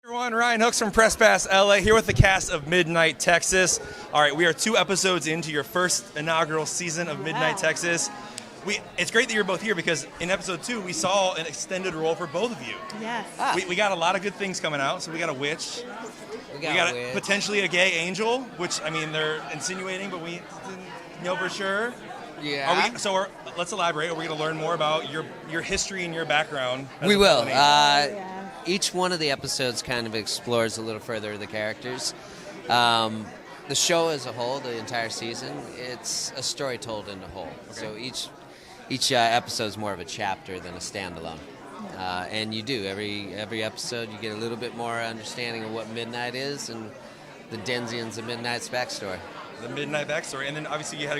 Everyone, Ryan Hooks from Press Pass LA here with the cast of Midnight Texas. All right, we are 2 episodes into your first inaugural season of Midnight Texas. It's great that you're both here because in episode 2 we saw an extended role for both of you. Yes. We got a lot of good things coming out. So we got a witch. We got potentially a gay angel, which I mean they're insinuating, but we didn't know for sure. Yeah. Let's elaborate. Are we going to learn more about your history and your background? We will. Each one of the episodes kind of explores a little further the characters. The show as a whole, the entire season, it's a story told in a whole. Okay. So each episode is more of a chapter than a standalone. And you do every episode, you get a little bit more understanding of what Midnight is and the Denzians of Midnight's backstory. The Midnight backstory, and then obviously you had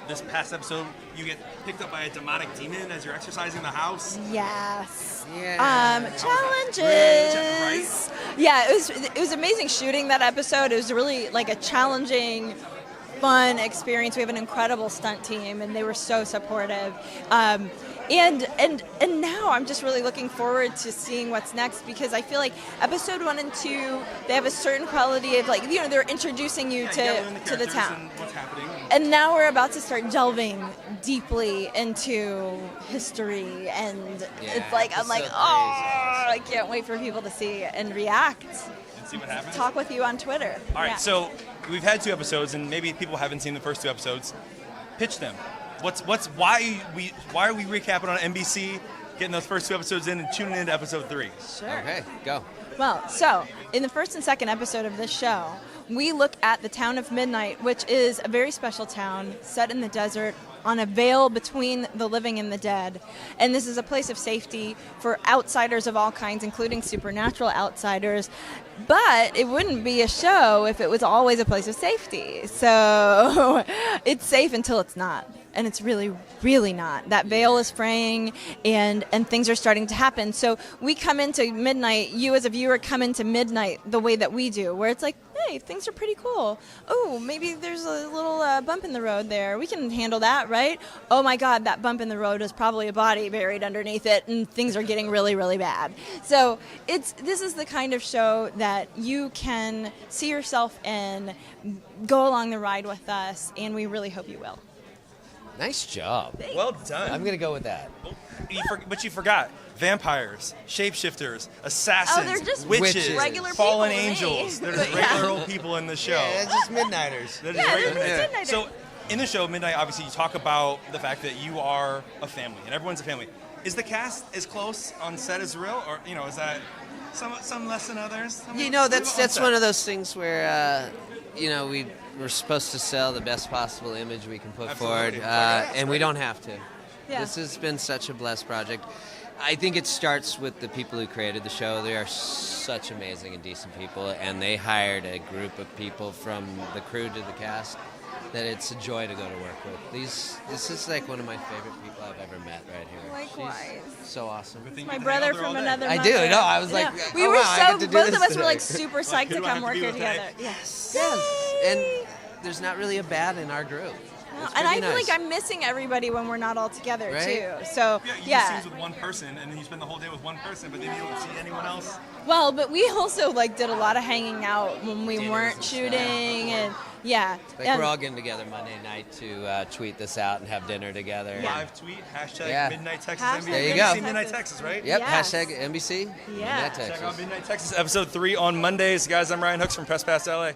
this past episode, you get picked up by a demonic demon as you're exercising the house. Yes. Yeah. Challenges. Right? Yeah, it was amazing shooting that episode. It was really like a challenging, fun experience. We have an incredible stunt team, and they were so supportive. And now I'm just really looking forward to seeing what's next because I feel like episode 1 and 2 they have a certain quality of they're introducing you to the town. And what's happening. And now we're about to start delving deeply into history, and it's like I'm like, I can't wait for people to see and react. And see what happens. Talk with you on Twitter. All right, so we've had 2 episodes, and maybe people haven't seen the first 2 episodes. Pitch them. Why are we recapping on NBC, getting those first 2 episodes in, and tuning into episode 3? Sure. Okay, go. Well, so in the first and second episode of this show, we look at the town of Midnight, which is a very special town set in the desert on a veil between the living and the dead. And this is a place of safety for outsiders of all kinds, including supernatural outsiders. But it wouldn't be a show if it was always a place of safety. So it's safe until it's not. And it's really, really not. That veil is fraying, and things are starting to happen. So we come into Midnight, you as a viewer come into Midnight the way that we do, where it's like, hey, things are pretty cool. Oh, maybe there's a little bump in the road there. We can handle that, right? Oh my God, that bump in the road is probably a body buried underneath it, and things are getting really, really bad. So this is the kind of show that you can see yourself in, go along the ride with us, and we really hope you will. Nice job. Well done. I'm going to go with that. But you forgot vampires, shapeshifters, assassins, they're just witches, regular fallen people to me. angels. They're just regular old people in the show. Yeah, it's just Midnighters. They're Yeah, just regular they're just Midnighters. Midnighters. So in the show, Midnight, obviously you talk about the fact that you are a family, and everyone's a family. Is the cast as close on set as real, or is that some less than others? That's one of those things where we're supposed to sell the best possible image we can put forward, and we don't have to. Yeah. This has been such a blessed project. I think it starts with the people who created the show. They are such amazing and decent people, and they hired a group of people from the crew to the cast that it's a joy to go to work with. This is like one of my favorite people I've ever met right here. Likewise. She's so awesome. My brother from another I mother. do. No, I was like, we were I get to do both this of us today. were like super psyched who to do I have come to work be here with today? together. Yes. Yes, and there's not really a bad in our group. It's And I pretty feel nice. like I'm missing everybody when we're not all together Right? too. So You do yeah. scenes with one person, and then you spend the whole day with one person, but then you don't see anyone else. Well, but we also did a lot of hanging out when we Dinners weren't and shooting, stuff. and yeah. We're all getting together Monday night to tweet this out and have dinner together. Live tweet, hashtag Yeah. Midnight Texas Hashtag NBC. There you go. Midnight Texas, right? Yep, Yes. hashtag NBC. Yeah. Midnight Check Texas. out Midnight Texas, episode 3 on Mondays. Guys, I'm Ryan Hooks from Press Pass LA.